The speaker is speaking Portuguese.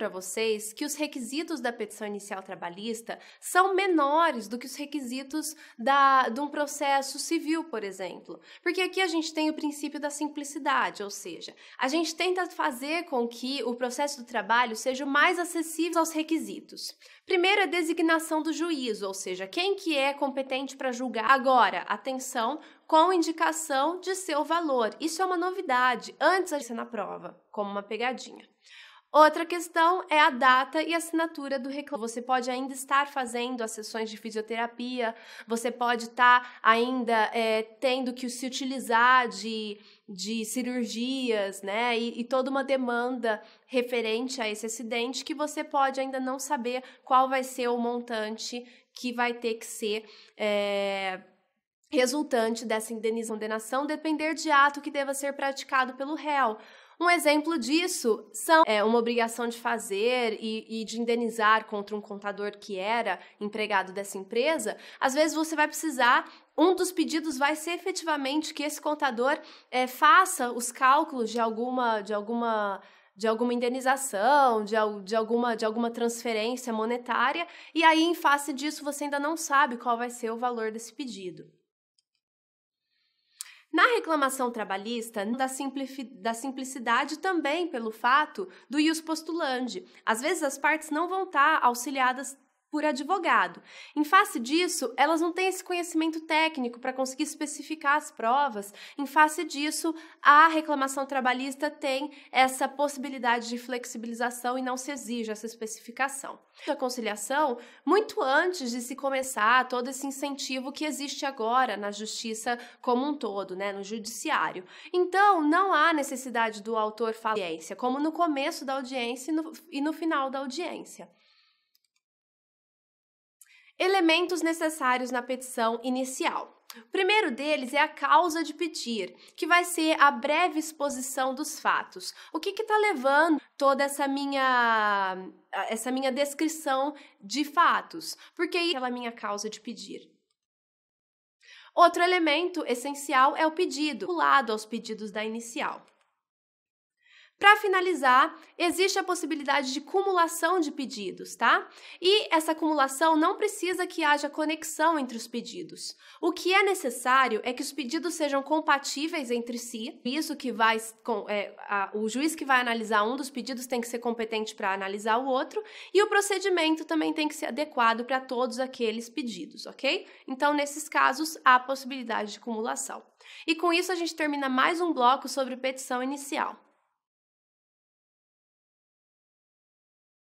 para vocês que os requisitos da petição inicial trabalhista são menores do que os requisitos de um processo civil, por exemplo. Porque aqui a gente tem o princípio da simplicidade, ou seja, a gente tenta fazer com que o processo do trabalho seja o mais acessível aos requisitos. Primeiro, a designação do juízo, ou seja, quem que é competente para julgar. Agora, atenção, com indicação de seu valor. Isso é uma novidade, antes de ser na prova, como uma pegadinha. Outra questão é a data e assinatura do reclamo. Você pode ainda estar fazendo as sessões de fisioterapia, você pode estar ainda tendo que se utilizar de cirurgias, né, e toda uma demanda referente a esse acidente que você pode ainda não saber qual vai ser o montante que vai ter que ser resultante dessa condenação, depender de ato que deva ser praticado pelo réu. Um exemplo disso são uma obrigação de fazer e de indenizar contra um contador que era empregado dessa empresa. Às vezes você vai precisar, um dos pedidos vai ser efetivamente que esse contador faça os cálculos de alguma indenização, de alguma transferência monetária, e aí, em face disso, você ainda não sabe qual vai ser o valor desse pedido. Na reclamação trabalhista, da simplicidade também pelo fato do ius postulandi. Às vezes as partes não vão estar auxiliadas por advogado. Em face disso, elas não têm esse conhecimento técnico para conseguir especificar as provas. Em face disso, a reclamação trabalhista tem essa possibilidade de flexibilização e não se exige essa especificação. A conciliação, muito antes de se começar todo esse incentivo que existe agora na justiça como um todo, né, no judiciário. Então, não há necessidade do autor falar audiência, como no começo da audiência e no final da audiência. Elementos necessários na petição inicial. O primeiro deles é a causa de pedir, que vai ser a breve exposição dos fatos. O que está levando toda essa minha descrição de fatos? Porque é aquela minha causa de pedir. Outro elemento essencial é o pedido, vinculado aos pedidos da inicial. Para finalizar, existe a possibilidade de cumulação de pedidos, tá? E essa cumulação não precisa que haja conexão entre os pedidos. O que é necessário é que os pedidos sejam compatíveis entre si. Isso que o juiz que vai analisar um dos pedidos tem que ser competente para analisar o outro, e o procedimento também tem que ser adequado para todos aqueles pedidos, ok? Então, nesses casos, há a possibilidade de cumulação. E com isso, a gente termina mais um bloco sobre petição inicial.